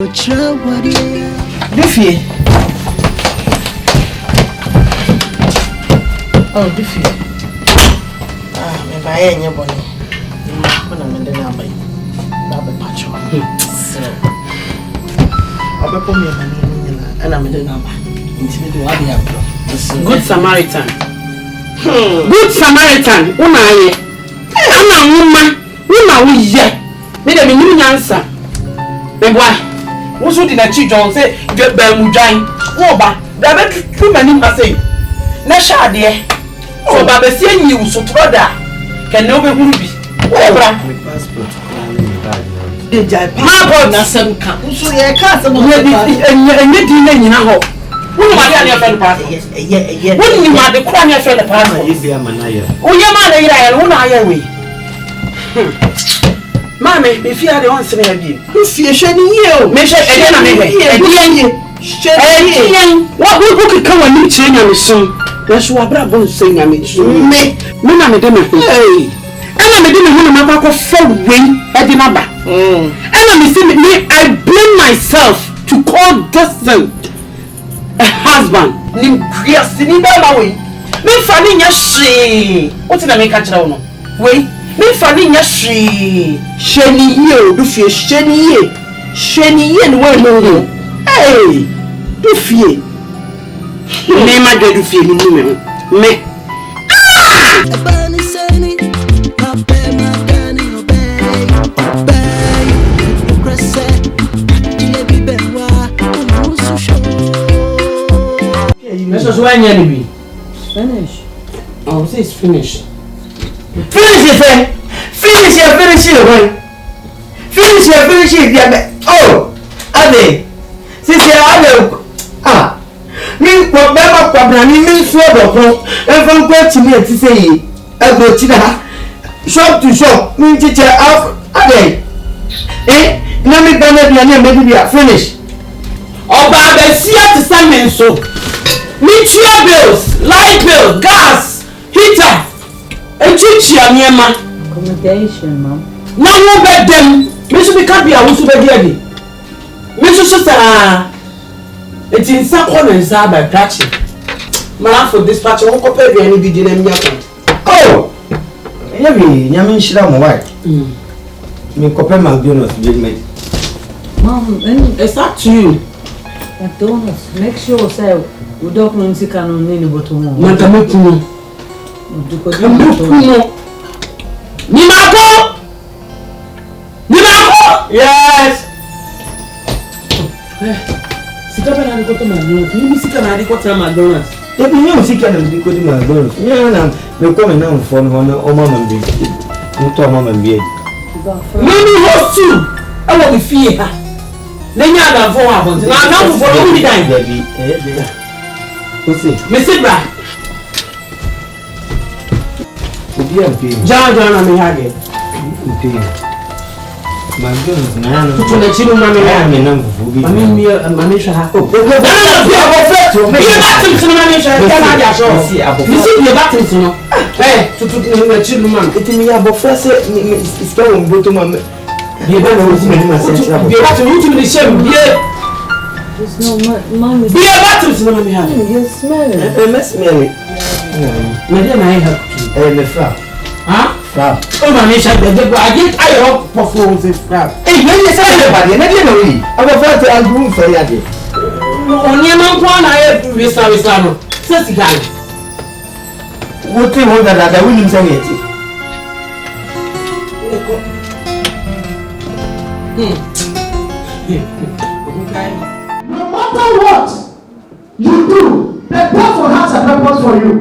Diffie. Oh, Diffie. Me buy any bonnet. When I'm in the number, Baba Pacho. So, I'll be putting my name and I'm in the number. Good Samaritan. Good Samaritan. Unaye. Ana woman. Una wiye. Me dem ni answer. Me boy. Wo so di na chi John say get ba mu dwan. Wo ba. Da be tu mani ma say. Na sha de. So ba be sie nyi so troda. Ke ne obe huru bi. Wo bra. My passport. De jai passport na sem ka. So ye ka sem mo. Enye di na nyina ho. Who ma dia na friend passport? Yeah. Who ni ma de kwa na friend passport? Yes, be manaya. O ye ma na ira ya no na ya we. Mama, if you are the one saying again, if you share you, me share again na me. What we could come and meet you na me so. Yes, we abra bon say na me. Me na me de me. Hey. Ana me de me hu na ma kwa for we e di na ba. Ana me say me I blame myself to call this a husband. Nim Christ ni ba ma we. Me fa ni nya hwe. What na me ka kira wo no. We me fa ni nya hwe. Sheniye do fie sheniye ni we no. Hey, do fie. Me ma do fie ni me. Mrs. Wanyani. Finish. Oh, say it's finished. Finish it. Oh, Ade. Sisi Ade. Me ko beba kwabra ni me so do e kwa ti me ti say e go ti da shop to shop me teacher Ade. Na me gana bia na me bia finish. Oba be sia ti samen so. Meter bills, light bill, gas, heater. Echichi aniema. Accommodation, mom. Na wo bedem. Me so be ka bia wo so be dia di. Me so sa it in sa corner sa by catch. Mara for dispatch wo ko pe bia ni bi di na mia ko. Oh! Yabi, nyame nshira mo why? Me ko pe McDonald's judgment. Mom, It's up to you. McDonald's, make sure say we don't know if you can nini bottom one. Mantame kuno. Ni mako. Yes. Sika pa na ni ko to McDonald's. Ni sika na ni ko to McDonald's. Ebi nyam sika na di ko di McDonald's. Ya na me ko me na mfo no na o mama mbi. Nto mama mbi. Mimi hostu. Awo bi fie ha. Lenya da fo wa bon. Na na fo no mi dan. Baby, Ose. Me sit back. Obi ampe. John na me hage. Ampe. McDonald's na no. Tu na chinu na me Ya hage. me na mfufu bi. Mami sha ha. Na bi abofeto. Me batim sino mami sha ka na dia so. Me si bi batim sino. Tutu na chinu man. Etimi ya abofese iska wo mboto ma. Bi ba na wo si me ma se tira. Bi batim utu me shem bi. There's no mom. Bi batim sino mami hage. You smell it. Mess me. Me dia na ha. Me fra. Ha? Fra. O mami sha de go agi ayo pofo se fra. Me ye say le ba de, me de no yi. Abofese agru mfa ya de. Onye man kwa na ye wisa no. Se sigai. Wo te wo da wo nim say yeti. No matter what you do, the devil has a purpose for you.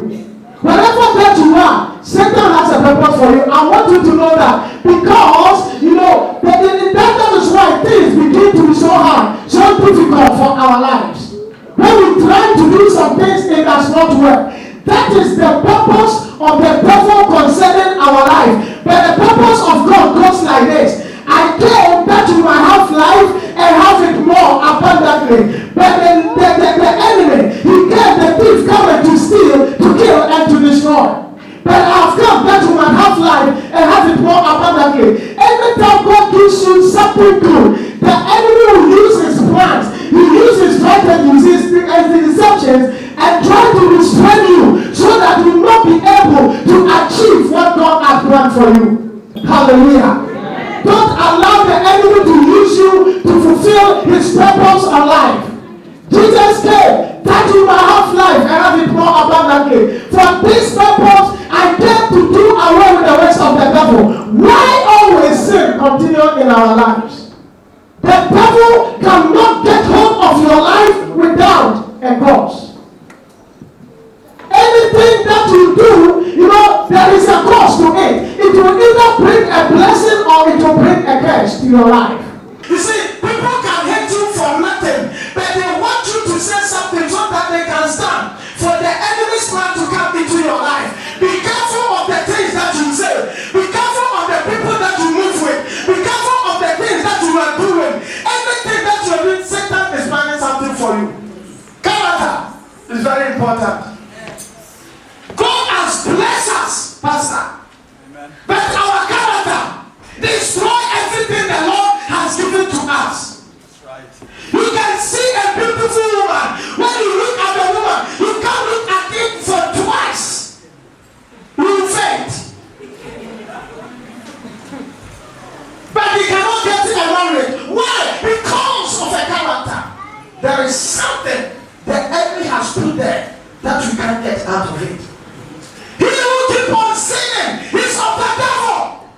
Wherever that you are, Satan has a purpose for you. I want you to know that because, that is why things begin to be so hard, so difficult for our lives. When we try to do some things, it does not work. That is the purpose of the devil concerning our life. But the purpose of God goes like this. I came that you might have life and have it more abundantly. But the enemy, he came, the thief coming to steal, to kill, and to destroy. But I've come that you might have life and have it more abundantly. Every time God gives you something good, the enemy will use his for you. Hallelujah. Don't allow the enemy to use you to fulfill his purpose on life. Jesus came that you might have life and have it more abundantly. For this purpose, I came to do away with the works of the devil. Why always sin continue in our lives? The devil cannot get hold of your life without a cause. Anything that you do, there is a cause to it. It will either bring a blessing or it will bring a curse to your life. You see, people can hate you for nothing, but they want you to say something so that they can stand for the enemy's plan to come into your life. Be careful of the things that you say. Be careful of the people that you move with. Be careful of the things that you are doing. Everything that you are doing, Satan is planning something for you. Character is very important. God has blessed us, Pastor. Amen. But our character destroy everything the Lord has given to us. That's right. You can see a beautiful woman. When you look at the woman, you can't look at it for twice. You will faint. But you cannot get it married. Why? Because of a character. There is something the enemy has put there that you can't get out of it. He will keep on sinning. He's of the devil.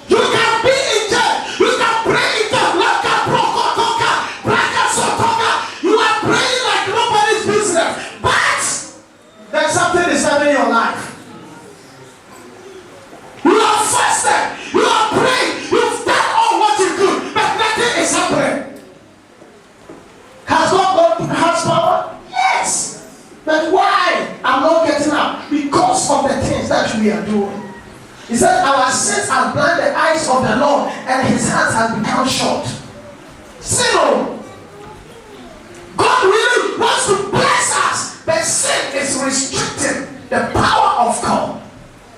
You can be in church. You can pray in church. You are praying like nobody's business. But there's something disturbing your life. You are fasted. You are praying. You've done all what you could, but nothing is happening. Has God has power? Yes. But why? I'm not getting up because of the things that we are doing. He said, our sins have blinded the eyes of the Lord, and his hands have become short. Sin. God really wants to bless us, but sin is restricting the power of God.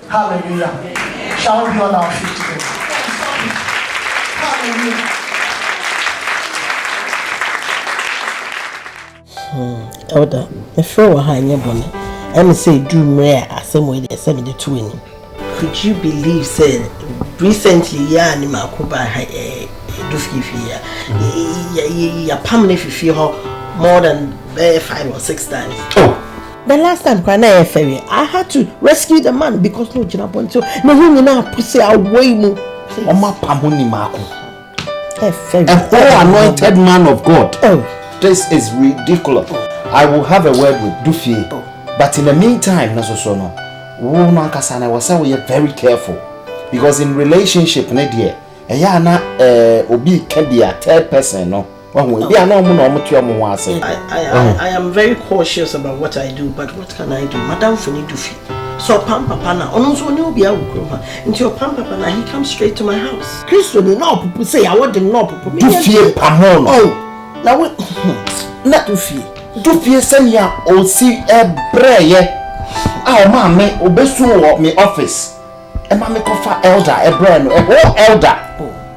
Hallelujah. Shall we be on our feet today? Hallelujah. Elder, if you were high, and say, do rare as some way they send the twin. Could you believe, said recently, Yanima Kuba Dufki, ya permanent if you more than 5 or 6 times. Oh, the last time Kwana ferry, I had to rescue the man because no Jinaponto, no woman now pussy away mo. Oma Pamuni Mako. A whole anointed man of God. Oh. This is ridiculous. I will have a word with Dufie, but in the meantime, Nasosono, Wonankasana was say we are very careful because in relationship, Nadia, Obi can be a third person. No, I am very cautious about what I do, but what can I do, Madam Funi Dufie? So Pampa Pana, also no be into your Pampa Pana, he comes straight to my house. Christian, no people say I want them not people. Dufie Pamon. Oh. Now what? Not to fear. To fear send ya or see a braye. Our mammy obesu me office. A mammy cofa elder, a brand, a whole elder.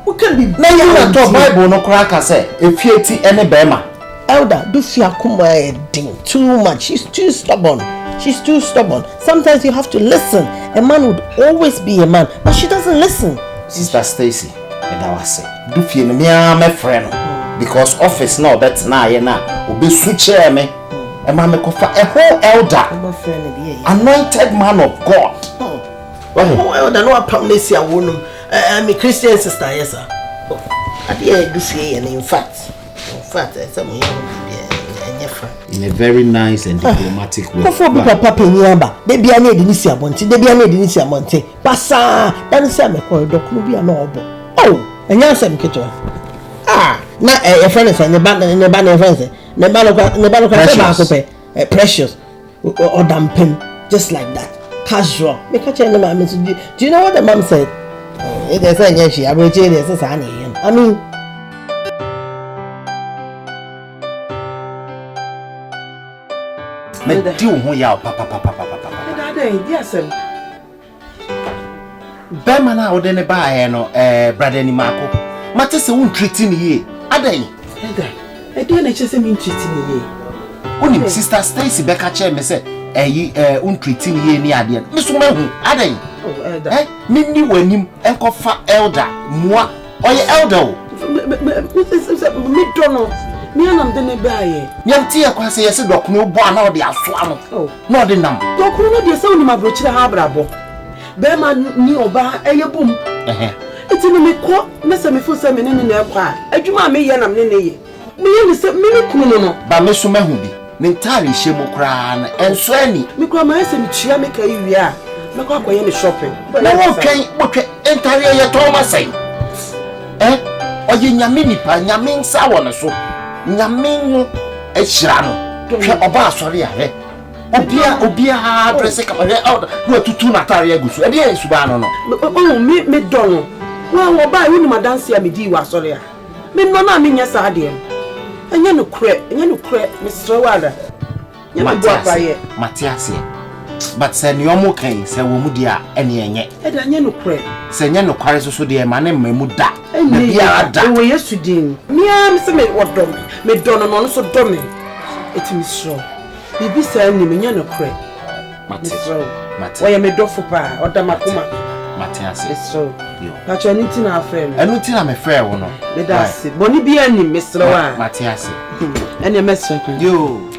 Who can be now you not talk Bible no cracker say if you tea any bema. Elder, do fear kuma ding too much. She's too stubborn. She's too stubborn. Sometimes you have to listen. A man would always be a man, but she doesn't listen. Sister Stacy, and I was say, do fear me, my friend. Because office now that's now obe switch me and mama kofa a whole elder anointed man of God. Whole elder no apamnesia wonum I'm a Christian sister, yes sir. I do see and in fact some in a very nice and diplomatic way. For papa nyamba de bia na edinisia monte de bia na edinisia monte pasa dan say me ko dokuru bia na obo oh enya sam keto na a friend is in the band friends ne ba precious or dampen just like that casual make a change mama do you know what the mom said it is a she I will change this I mean me do ho ya papa yes Bema na ode ne ba no brother ni mako mate se won treating ye adan I do na chese me treating ye Oni sister Stacy Becca che me say un treating ye ni ade me so ma hu adan Oh, elder. Eh, Mindy when him Uncle Fat Elder, moi, or your elder. Me don't know. Me and I'm the buy. Young Tia Quasi, I said, Doc, no one or the Aflam. Oh, no, the number. Doc, no, the sound of my brother Habrabo. Bearman, Neo Bar, a boom. It's in the court, Mr. Mifusa, and in their car. I do my me and I'm Nene. Me said, Minicuno, but Miss Mahudi, Nintari Shimokran, and Swanny. Me grandma and Chiamaka, you are. No, I'm going to shopping. But I won't entirely at all, I say. Eh? Or you Yamini, Yamin Sawana so. Yamin, a shrano. Oba, sorry, eh? Obia, dress a couple out. Go to Natalia Gus. And yes, Subano. Oh, me Donald. Well, buy when my dance here, me diwa, sorry. Me no, I mean, yes, I did. And you no crap, Mr. Wada. Matthias, but send your moking, say Womudia, any and yet. And you no crap. Send you no quarries so dear, my name may muda. And we are yesterday. Me, Mr. May what dummy. Me Donald also dummy. It's Miss Shaw. Bibi send me, you no crap. Matthias, why am I for pa or Damakuma? Matthias, it's so. But you're not in our friend. I don't think I'm a fair one. That's it. Bonnie be any Mr. Matthias. And a message. You.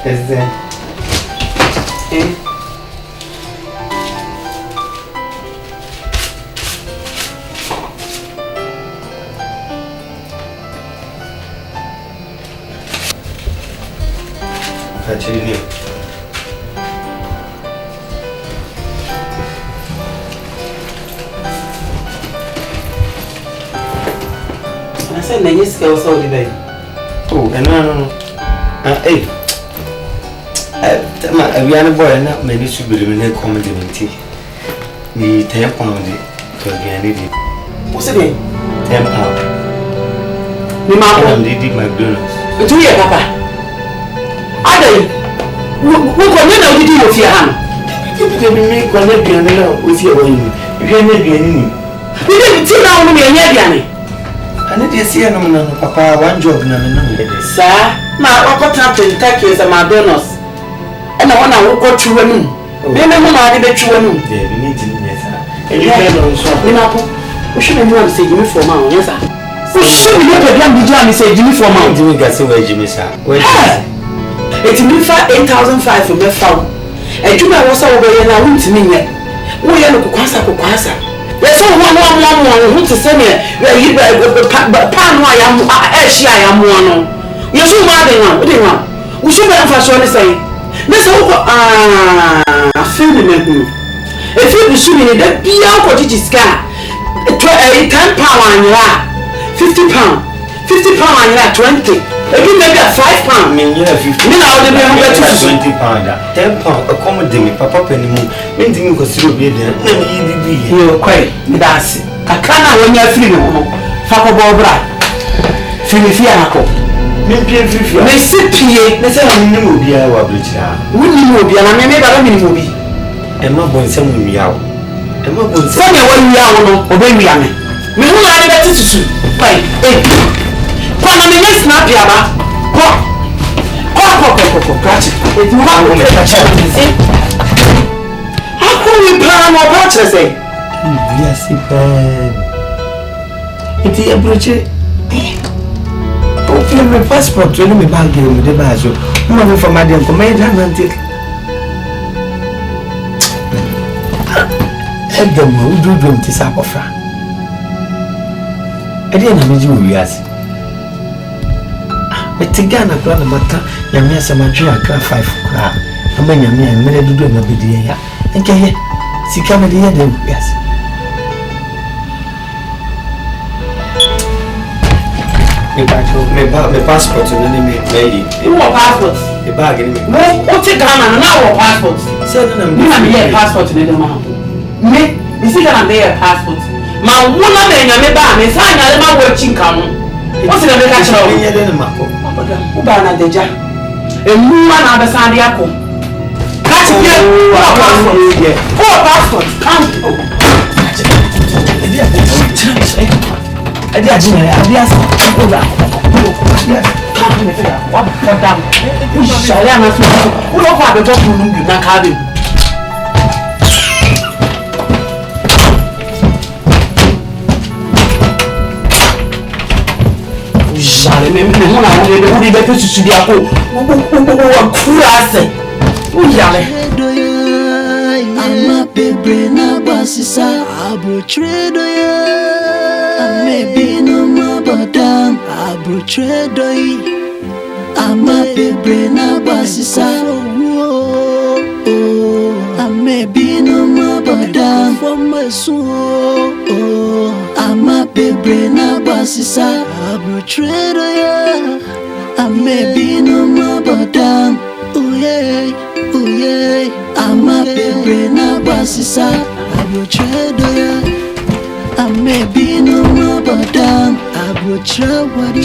Is there? Actually, no. I said, "Nay, yes, girls, all the day." Oh, and no. Hey. We are boy and maybe should be the comedy. The 10 pound to again. What's it name? 10 pound. The man did McDonald's. Do you, Papa? Adam, who can you know with your hand? You can make one with your own. You can make any. You didn't see now me and Yadiani. And it is here, no, Papa, one job, no, sir. Now, I got up in Turkey as a McDonald's. And I want to go to one. Maybe I'm not the true one. Yeah, we need to yes, sir. And you can also. We shouldn't want to say Jimmy for mount, yes, sir. We shouldn't have a young Jimmy say Jimmy for mount. Jimmy got so where Jimmy, sir. It's me for 8,500 for my phone. And you know what's over here now, to me. We are not Kwasa. There's one who to send me where you pan why I'm actually I am one. You're so mad now. What do you want? We should have a show to say. Mr. I feel the man. If you shoot me, that be out for Digiscar. 10 pounds on your 50 pounds. 50 pounds on your 20. If you make that 5 pounds, I mean, you have 50. Me now, they have 20 pounds. 10 pounds, accommodate me, Papa Penny Moon. Meaning, consider be there. You're quite, that's it. I can't when you're free. Fako Bobra. Finifiaco. Me sit here. Let's say I'm in the movie. I will be there. We will be, and I may never be in the movie. And my boy, some will be out. And my boy, some way we are, obey me. Me who are better to shoot. Wait, come on, let's snap Yaba. Catch it. It's not going to catch it. How can we plan our purchase? Yes, it's a bridge. Okay, my passport, tell me back here with the bazo. I'm over for my damn command until Edom who do them to Sapofra. I didn't have you, yes. But Tigana plan a matter, Yamia Samadria car 5 cra. A man, Yamia, and many do not be there. And can you see comedy then? Yes. My passport to the name of you want passport? The bag in me. What's it done and now passport? Send them a passport to the man. Me, you see that I'm there passport. My woman and your neighbor, Miss Hannah, my watching come. What's the catch now? Ubana deja. A woman and a sandiaco. Catch it here. Oh, passport. Come. I did what for them? Shall I ask you? Who don't have a job you not having? Shall I remember when I would be better to see the apple? I'm a baby, na basisa. Abu tredo ya. I may be no more but damn. Abu tredo ya. I'm a baby, na basisa. I may be no more but damn. For my soul. I'm a baby, na basisa. Abu tredo ya. I may be no more but damn. Oh yeah. Oh yeah, I'm a baby na basisa. I will try do ya. I may be no more but damn. I will try what ya.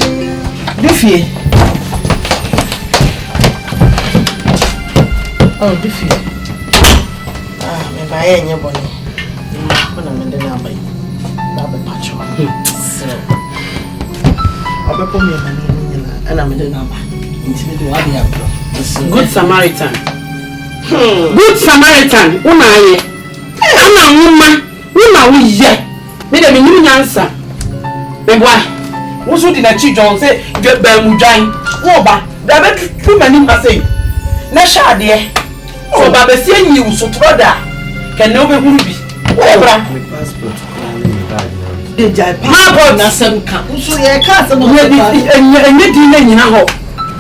Diffie. Oh, Diffie. Me buy any bonnet. When I'm in the number, I'll be patching. So, I'll be putting my money and I'm in the number. Intimate what you have. Good Samaritan. Good Samaritan, unaye. Ana woman, una uye. Me dem ni nyansa. Me boy. Wo so di na chi John say get ba mu dwan. Wo ba, da be tu mani ma say. Na sha de. So ba be sie nyi so troda. Ke ne obe huru bi. Wo bra. passport. The passport na sem ka. So ye ka sem mo. Enye di na nyina ho.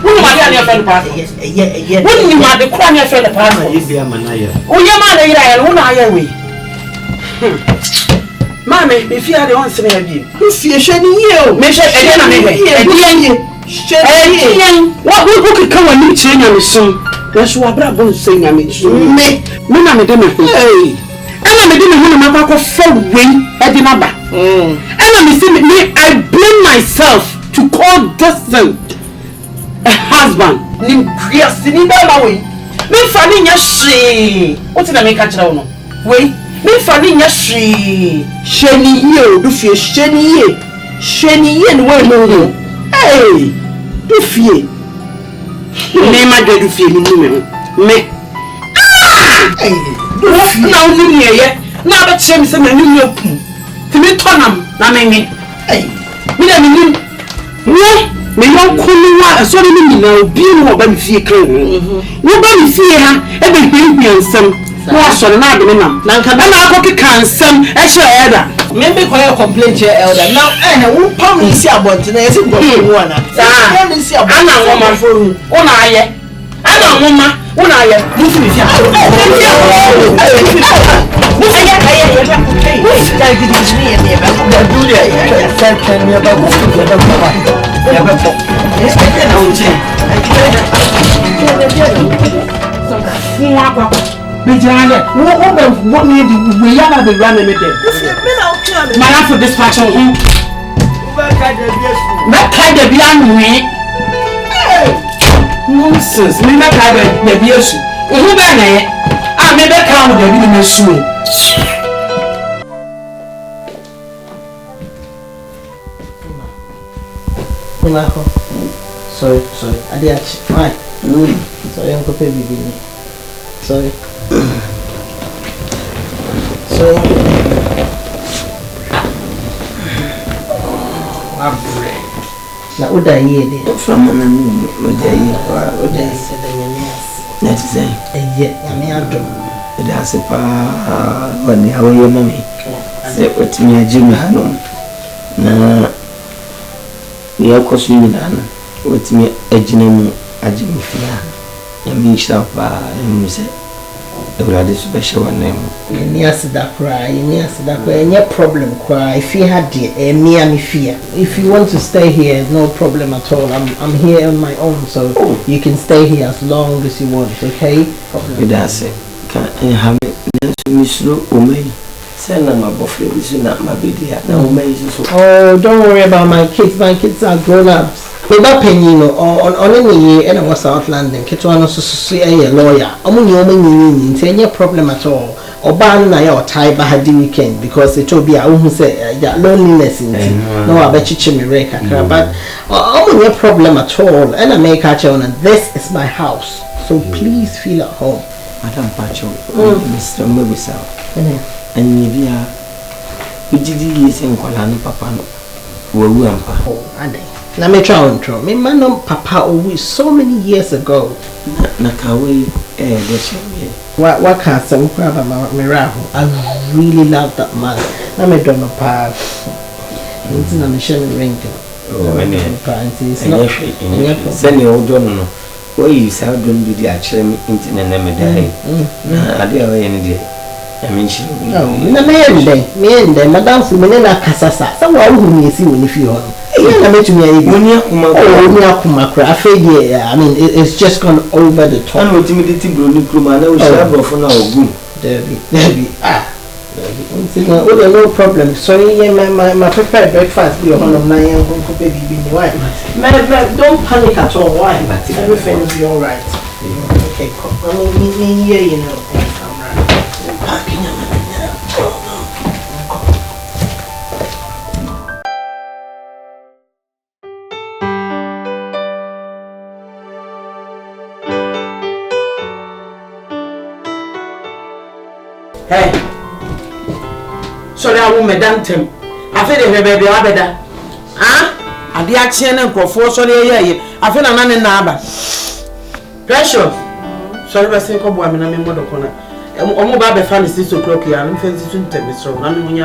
Who ma dia na friend passport? Yeah. Who ni ma de kwa na friend passport? Ibi amanaya. O ye ma na ira ya no na ya we. Mame, me fia de onse na bi. Who fie hwe ni ye o. Me hwe e dia na me hwe. E dia nye. E dia. What who can when you change your son? Yes, we abra bon say na me. Me na me de me. Hey. Ana me de me hu na ma kwa for we e di na ba. Ana me say me I blame myself to call this thing a husband. Nim crease ni ba ma we. Me fa ni nya hwe. What na me ka kira wo no? We me fa ni nya hwe. Sheni ye o do fie sheni ye ni we mo. Hey. Do fie. Me ma do fie ni me. Hey. Do fie. Na wo ni ye. Na ba chere me se na ni oku. Ti me tonam na me. Hey. Me na ni me yon kunu wa so ni na obi ni wo ba mi fie kan. Wo ba mi fie ha e be hwie nsem. Wo so na ade me nam. Na nka na akọ ka nsem e hye elder. Me be koy complain che elder. Now wo pam ni si abonte na yesi go fu ana. Pam ni si abonte. Ana ngoma foru. Wo na aye. Ana ngoma wo na aye. Mu fi fie. Mu aye ye ba ko kai. Wo si dai gidi ni ye ba ko da dule ya. Second me ba ko da ba. Ya ba ko. Respect na unje. Fun akwa. Be jale. Wo be wo ni di we ya na be run me dem. Man for dispatch on who? That kind of young nonsense. Me na kind of the biasu. Who be na ye? Ah, me be count the bi me shoe. Sorry. Adiachi. Why? Sorry, I'm going to be Sorry. Na oda ye de from na mu oda ye oda se da nyamias na tse eye nyame adom da se pa wani awoye mami se otimi ajimi hanom na ya kosu ni dana otimi ajina mu ajimi fia ya mi shapa mu se Everybody special one name. Any asida cry, any problem cry. If you had me fear. If you want to stay here, no problem at all. I'm here on my own, so you can stay here as long as you want. Okay? That's it. Can have misro umay. Send them a buffet, this is not my baby. Oh, don't worry about my kids. My kids are grown ups. Beba Penino or on any year and I was out London. Kitwana so a lawyer. I'm any problem at all. Or ban or tie by the weekend because it will be a who say loneliness in no, I bet you me reka. But I'm no problem at all. And I make catch on and this is my house. So please feel at home. Madam Pacho, Mr. Mobisa. And maybe we did years in Kolano Papa. Oh, and now me try on throw. Me man Papa always so many years ago. Nakawe What can't some crab about Miraho? I really love that man. Now me don't know pa. It's not a shame ring. Oh, and it's not. Send your old John. Why you have done with the actual internet name? I do any day. I mean, she. No, me and them, Madame Fumanena Casasa. Someone who may see if you are. I met me. I mean, it's just gone over the top. I'm intimidating no problem. Sorry, my prepared breakfast. You're one of my young baby. Why? Don't panic at all. Why? Everything will be all right. Okay, I mean, you know. Hey, sorry, I won't madam Tim. I feel the baby abeda. Ah, I did action and for sorry. I feel a man in Naba. Precious. Sorry, I say, come on, I'm in Modo Corner. I'm about to find 6 o'clock here. I'm fancy to tell me so. I'm in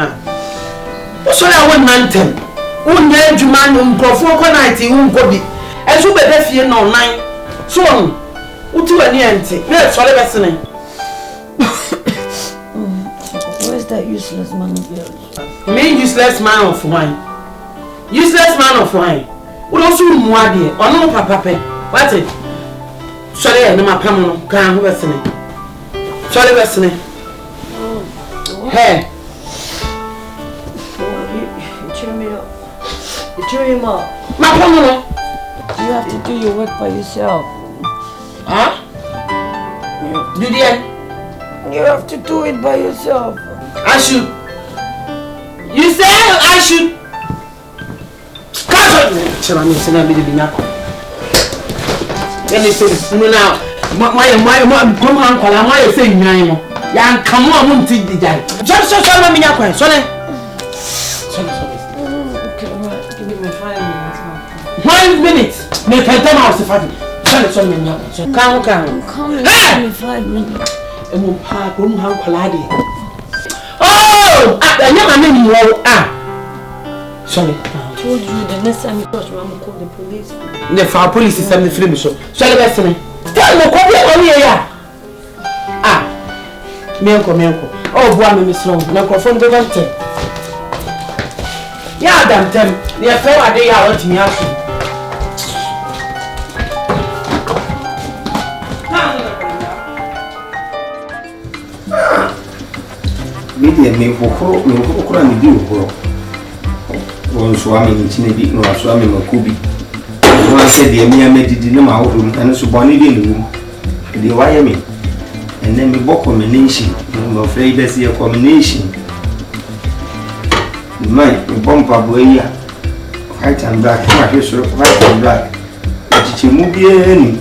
sorry, I won't man Tim. Won't get you man on Confronting night, you won't go be. As you better feel no 9. So, what do I need? Yes, sorry, listening. That useless man of yours. Me useless man of wine. Useless man of wine. We also mwadi or no papa. What it? Sorry, no my pam can't listen. Sorry, listening. Hey. You cheer me up. You cheer him up. My pam. You have to do your work by yourself. Huh? Do the end? You have to do it by yourself. I should. You say I should. Catch up. Shall I miss another bit of Binako? Anything, no, now. My, come on, call my saying, Yan, come on, I won't take the guy. Just so, me, sorry. Okay, give me my 5 minutes. 1 minute. Make a time out of it. Sorry, come. I'm coming. Give me 5 minutes. And we'll park, room, how collide. Oh! I never knew you were. Sorry. I told you the next time you touch me, I'm going to call the police. The fire police is something free. So, sorry, listen. Tell me, what are you here? Milko. Oh, boy, Miss Long. Microphone, the vente. Yeah, damn them. They are fair, they are letting me out. Media me for me do one swimming in Chineby, no swimming or Kubi. One said the mere made in my room and so bonny in the room. The wire me and then me book combination. I'm afraid that's your combination. My bumper boy, white and black, white and black. But you move any.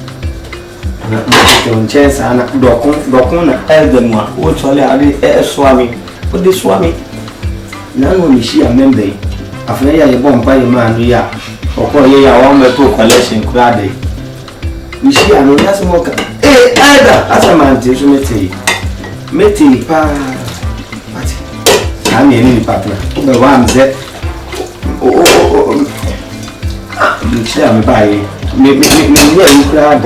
Chance and Docona, Elden one, which only I swami. What this swami? None when she a member. After a bomb by a man, we are. Or call ye a 1 or 2 collection crowd. We see a no less more. Eh, either as a man tells me, Metty, pa. I'm any partner. The one that. Oh, you share me by me, crowd.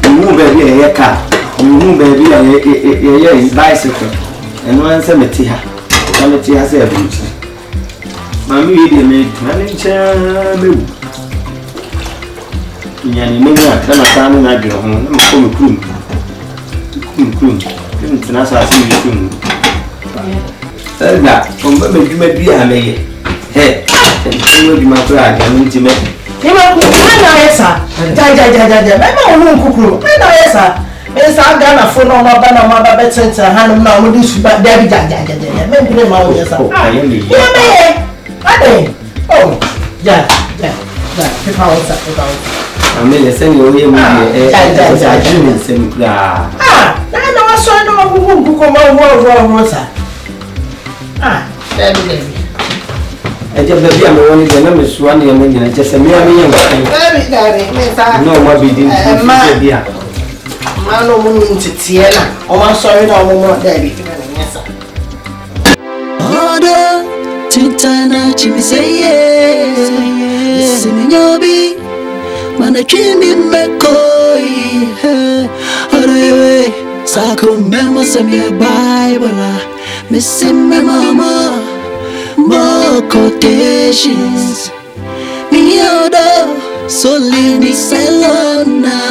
You baby a car, you baby a bicycle, and one cemetery has a beauty. Mammy, they made manager. Yanni, maybe I can't at your home. I'm a crew. International Sasa komba mejuma bia ameye. He. Ndio juma kwa gamu ntime. Nima ku na yesa. Ja. Mema wo kukuru. Na yesa. Esa Ghana phone no ba na ma ba betenta hanum na mo di suba da bi ja. Me bi ma wo yesa. Ya me. Ade. Oh. Ja. Pepa what's up. Amele sani oye mu ye ja nsem kura. Na waso no mabubu ko ma wo sa. Baby. Eje baby am woni de na mesuwa ne me nyina je se me am yen kan. Baby, me sa. No ma bi din ti bia. Ma no mu ntitie na. O ma sorry na o mo baby. Order tintana chimiseye. Siminyobi mana chimi mekoi. Ore sako memo se mi Bible. Missing my mama. More quotations. Me order solely ni salona.